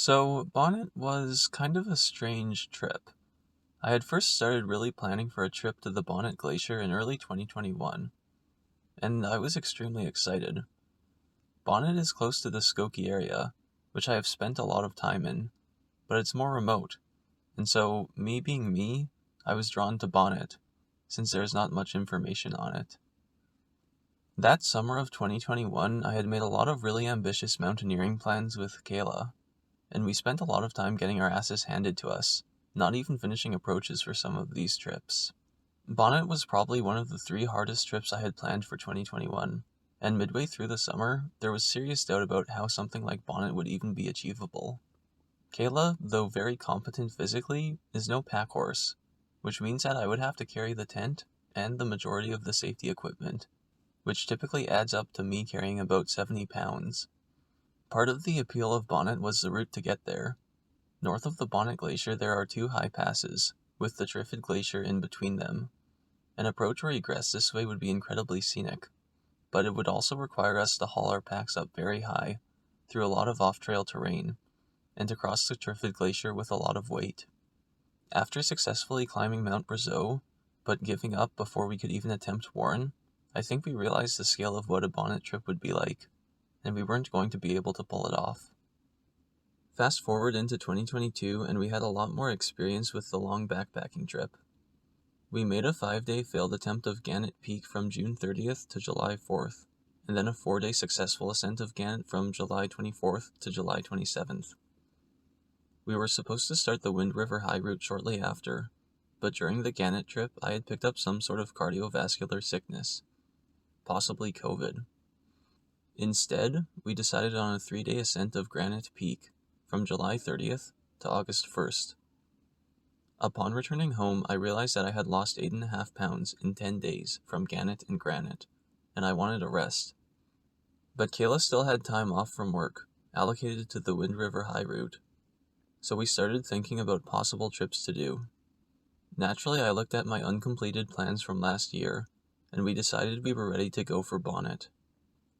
So, Bonnet was kind of a strange trip. I had first started really planning for a trip to the Bonnet Glacier in early 2021, and I was extremely excited. Bonnet is close to the Skokie area, which I have spent a lot of time in, but it's more remote, and so, me being me, I was drawn to Bonnet, since there is not much information on it. That summer of 2021, I had made a lot of really ambitious mountaineering plans with Kayla, and we spent a lot of time getting our asses handed to us, not even finishing approaches for some of these trips. Bonnet was probably one of the 3 hardest trips I had planned for 2021, and midway through the summer, there was serious doubt about how something like Bonnet would even be achievable. Kayla, though very competent physically, is no pack horse, which means that I would have to carry the tent and the majority of the safety equipment, which typically adds up to me carrying about 70 pounds. Part of the appeal of Bonnet was the route to get there. North of the Bonnet Glacier there are 2 high passes, with the Trifid Glacier in between them. An approach or egress this way would be incredibly scenic, but it would also require us to haul our packs up very high, through a lot of off-trail terrain, and to cross the Trifid Glacier with a lot of weight. After successfully climbing Mount Brazeau, but giving up before we could even attempt Warren, I think we realized the scale of what a Bonnet trip would be like, and we weren't going to be able to pull it off. Fast forward into 2022, and we had a lot more experience with the long backpacking trip. We made a 5-day failed attempt of Gannett Peak from June 30th to July 4th, and then a 4-day successful ascent of Gannett from July 24th to July 27th. We were supposed to start the Wind River High route shortly after, but during the Gannett trip I had picked up some sort of cardiovascular sickness, possibly COVID. Instead, we decided on a 3-day ascent of Granite Peak from July 30th to August 1st. Upon returning home, I realized that I had lost 8.5 pounds in 10 days from Gannett and Granite, and I wanted a rest. But Kayla still had time off from work, allocated to the Wind River High route, so we started thinking about possible trips to do. Naturally, I looked at my uncompleted plans from last year, and we decided we were ready to go for Bonnet.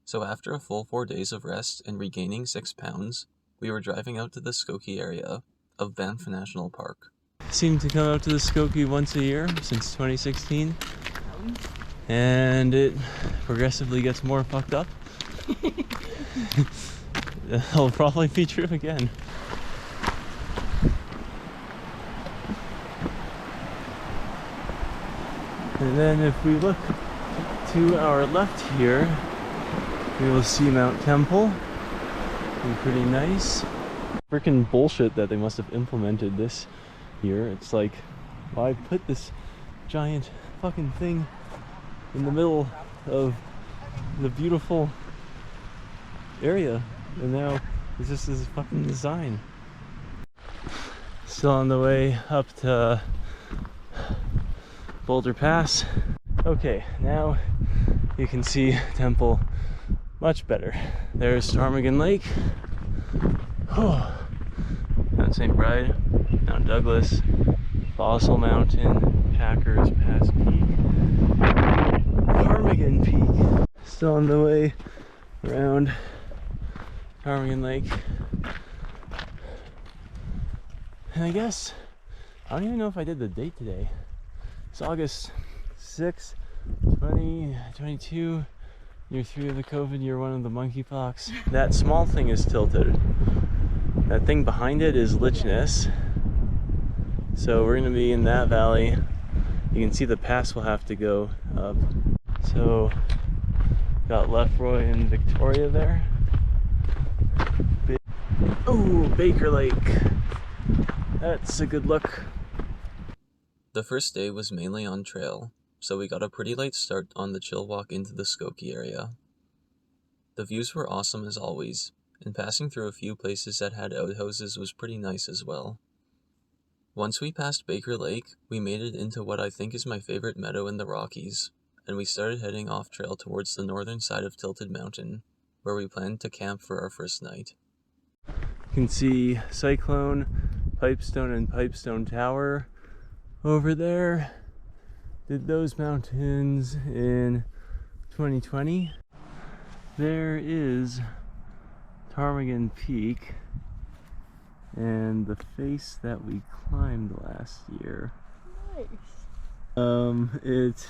So after a full 4 days of rest and regaining 6 pounds, we were driving out to the Skokie area of Banff National Park. Seem to come out to the Skokie once a year since 2016, and it progressively gets more fucked up. That'll probably be true again. And then if we look to our left here, we will see Mount Temple. Be pretty nice. Freaking bullshit that they must have implemented this year. It's like, why put this giant fucking thing in the middle of the beautiful area, and now it's just this fucking design. Still on the way up to Boulder Pass. Okay, now you can see Temple much better. There's Ptarmigan Lake, Mount St. Bride, Mount Douglas, Fossil Mountain, Packers Pass Peak, Ptarmigan Peak. Still on the way around Ptarmigan Lake. And I guess, I don't even know if I did the date today. It's August 6th, 2022. Year 3 of the COVID, year 1 of the monkeypox. That small thing is tilted. That thing behind it is Lychnis. So we're gonna be in that valley. You can see the pass will have to go up. So got Lefroy and Victoria there. Oh, Baker Lake. That's a good look. The first day was mainly on trail, so we got a pretty late start on the chill walk into the Skokie area. The views were awesome as always, and passing through a few places that had outhouses was pretty nice as well. Once we passed Baker Lake, we made it into what I think is my favorite meadow in the Rockies, and we started heading off trail towards the northern side of Tilted Mountain, where we planned to camp for our first night. You can see Cyclone, Pipestone, and Pipestone Tower over there. Did those mountains in 2020. There is Ptarmigan Peak and the face that we climbed last year. Nice. It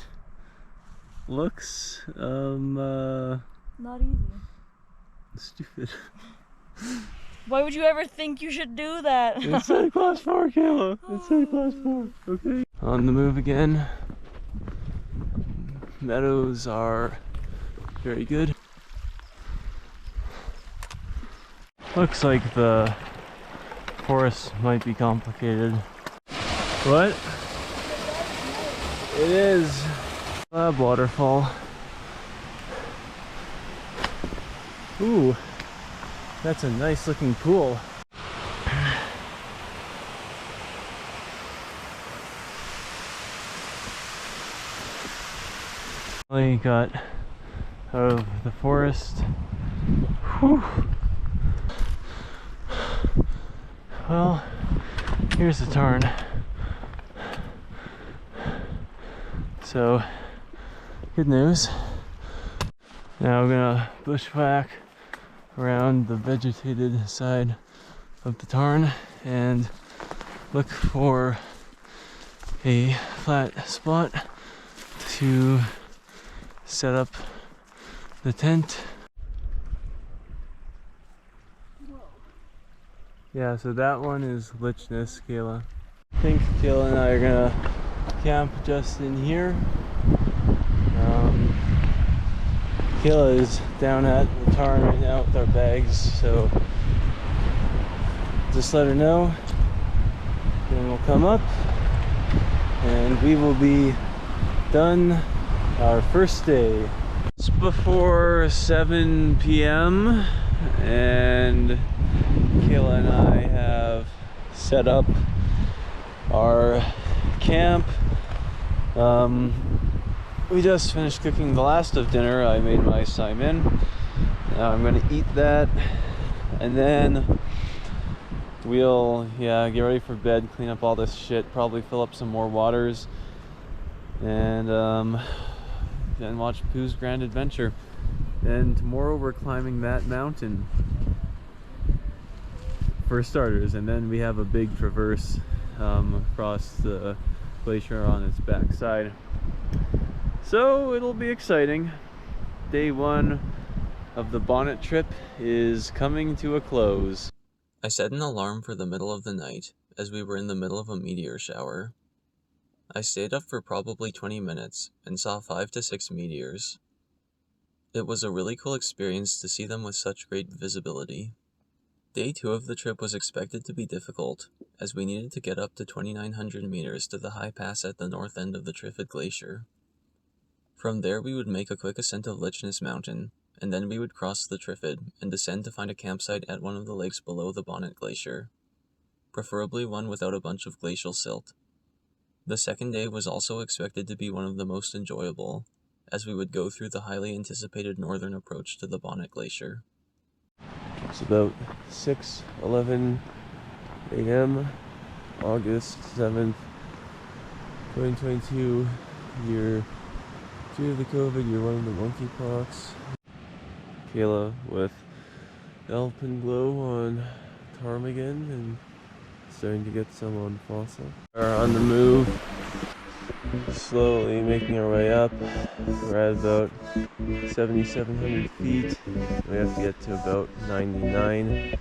looks not easy. Stupid. Why would you ever think you should do that? It's said class 4, Kayla. It's said class 4. Okay. On the move again. Meadows are very good. Looks like the forest might be complicated. What? It is a waterfall. Ooh, that's a nice looking pool. Finally got out of the forest. Whew. Well, here's the tarn. So, good news. Now we're gonna bushwhack around the vegetated side of the tarn and look for a flat spot to set up the tent. Yeah, so that one is Lychnis, Kayla. I think Kayla and I are gonna camp just in here. Kayla is down at the tarn right now with our bags, so just let her know. Then we'll come up and we will be done our first day. It's before 7 p.m. and Kayla and I have set up our camp. We just finished cooking the last of dinner. I made my saimin. Now I'm gonna eat that and then we'll get ready for bed, clean up all this shit, probably fill up some more waters, and then watch Pooh's Grand Adventure. And tomorrow we're climbing that mountain for starters, and then we have a big traverse across the glacier on its backside. So it'll be exciting. Day 1 of the Bonnet trip is coming to a close. I set an alarm for the middle of the night, as we were in the middle of a meteor shower. I stayed up for probably 20 minutes, and saw 5 to 6 meteors. It was a really cool experience to see them with such great visibility. Day 2 of the trip was expected to be difficult, as we needed to get up to 2,900 meters to the high pass at the north end of the Trifid Glacier. From there we would make a quick ascent of Lychnis Mountain, and then we would cross the Trifid and descend to find a campsite at one of the lakes below the Bonnet Glacier, preferably one without a bunch of glacial silt. The second day was also expected to be one of the most enjoyable, as we would go through the highly anticipated northern approach to the Bonnet Glacier. It's about 6:11 a.m. August 7th, 2022, year 2 of the COVID, year 1 of the monkeypox. Kayla with Alpenglow on ptarmigan and starting to get some on fossil. We're on the move, slowly making our way up. We're at about 7,700 feet. We have to get to about 99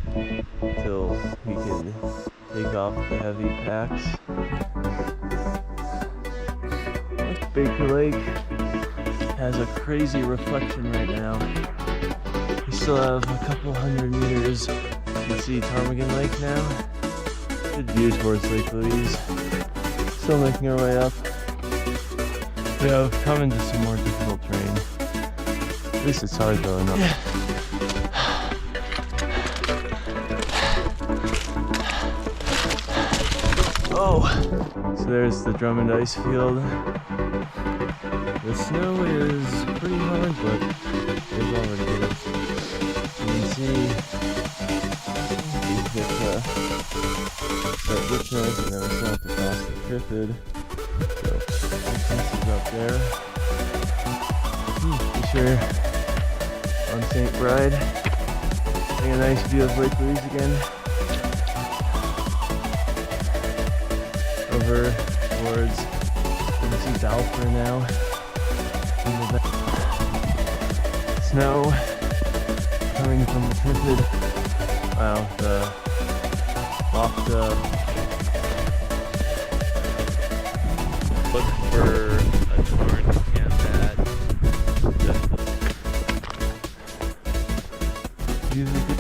until we can take off the heavy packs. Baker Lake has a crazy reflection right now. We still have a couple hundred meters. You can see Ptarmigan Lake now. Good view towards Lake Louise. Still making our way up. We have come into some more difficult terrain. At least it's hard though enough. Oh! So there's the Drummond ice field. The snow is pretty hard, but it's already good. You can see we hit start Lychnis, and then we still have to cross the Trifid. So Lychnis is up there. Be sure on St. Bride. Getting a nice view of Lake Louise again. over towards, you can see Balfour now. In the back. Snow coming from the Trifid. Wow, the Lofta. Look for a torrent camp at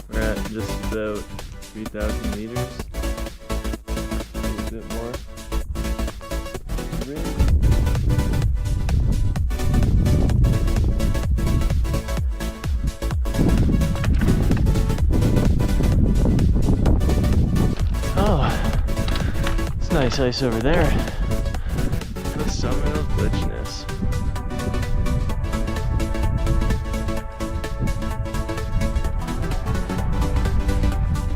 we're at just about 3,000 meters. Maybe a bit more. Oh, it's nice ice over there. The summit of Lychnis.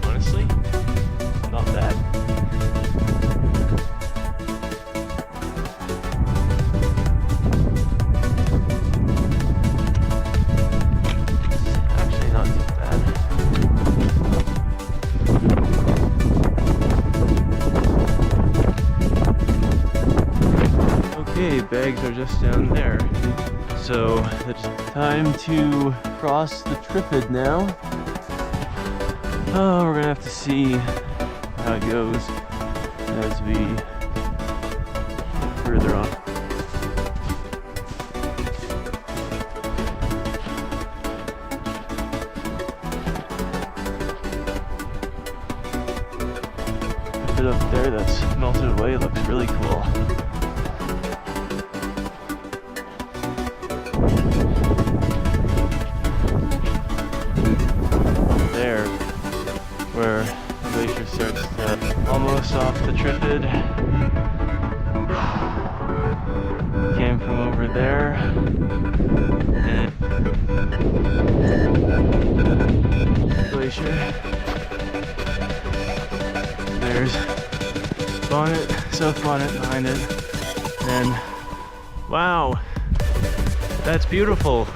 Honestly, not bad. Actually, not too bad. Okay, bags are just down there. So it's time to cross the Trifid now. Oh, we're gonna have to see how it goes as we get further on. The bit up there that's melted away looks really cool. There, where the glacier starts to almost off the Trifid. Came from over there. And glacier. There's Bonnet, South Bonnet behind it. And wow, that's beautiful.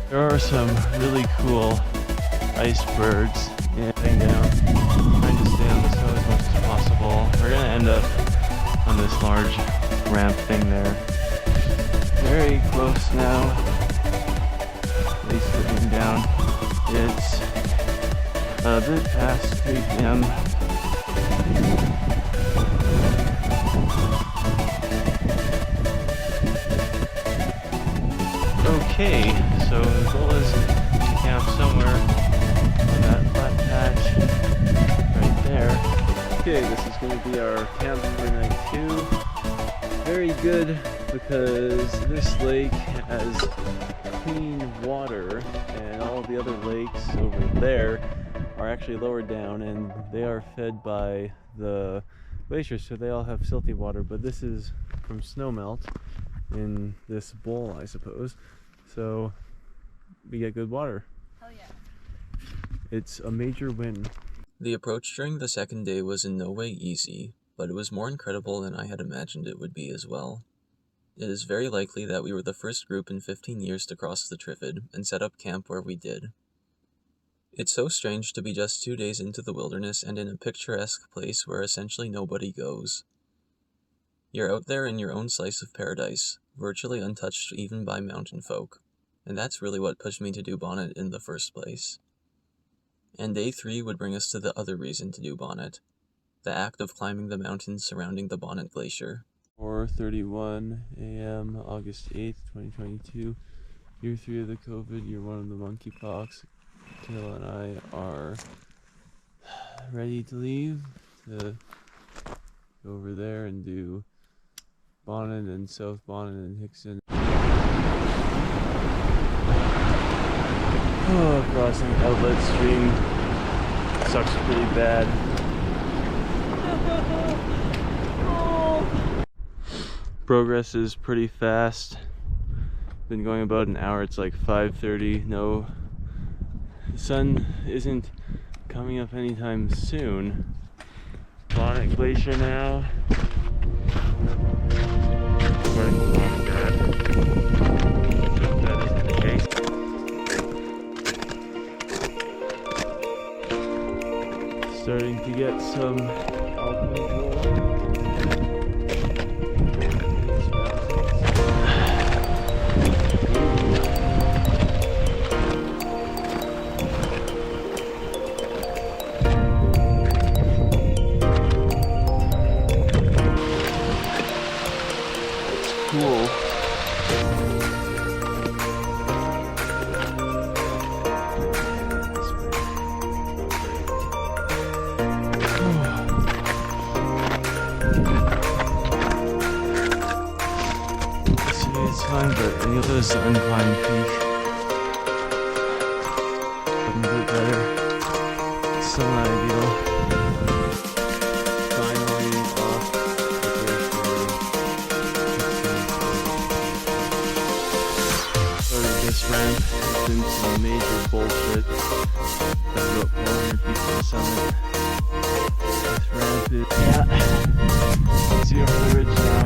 There are some really cool icebergs heading down. Trying to stay on the snow as much as possible. We're gonna end up on this large ramp thing there. Very close now. At least looking down. It's a bit past 3 p.m. Okay, so the goal is to camp somewhere on that flat patch right there. Okay, this is going to be our camp for night 2. Very good because this lake has clean water and all the other lakes over there are actually lower down and they are fed by the glaciers, so they all have silty water, but this is from snowmelt in this bowl, I suppose. So we get good water. Hell yeah. It's a major win. The approach during the second day was in no way easy, but it was more incredible than I had imagined it would be as well. It is very likely that we were the first group in 15 years to cross the Trifid and set up camp where we did. It's so strange to be just 2 days into the wilderness and in a picturesque place where essentially nobody goes. You're out there in your own slice of paradise, virtually untouched even by mountain folk, and that's really what pushed me to do Bonnet in the first place. And day 3 would bring us to the other reason to do Bonnet, the act of climbing the mountains surrounding the Bonnet Glacier. 4:31 a.m. August 8th, 2022. Year 3 of the COVID, year 1 of the monkeypox. Kayla and I are ready to leave to go over there and do Bonnet and South Bonnet and Hickson. Oh, crossing outlet stream sucks pretty bad. Progress is pretty fast. Been going about an hour. It's like 5:30. No, the sun isn't coming up anytime soon. Bonnet Glacier now. According to Mom and Dad. That isn't the case. to get some alcohol. Cool. It's fun, but when you lose the incline peak, a bit better. Still not ideal. Finally off the glacier. Started this ramp. It's been some major bullshit. I've got 400 feet to the summit. This ramp is, yeah. See over the ridge now.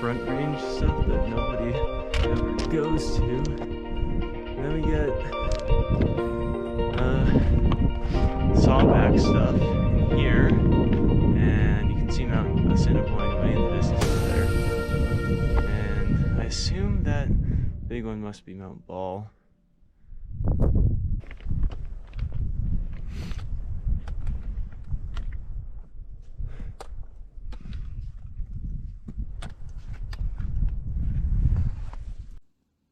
Front range stuff that nobody ever goes to. And then we get sawback stuff in here, and you can see Mount Assiniboine way in the distance over there. And I assume that big one must be Mount Ball.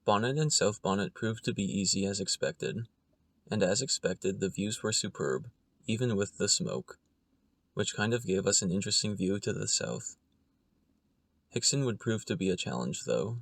Bonnet and South Bonnet proved to be easy as expected, and as expected the views were superb, even with the smoke, which kind of gave us an interesting view to the south. Hickson would prove to be a challenge though,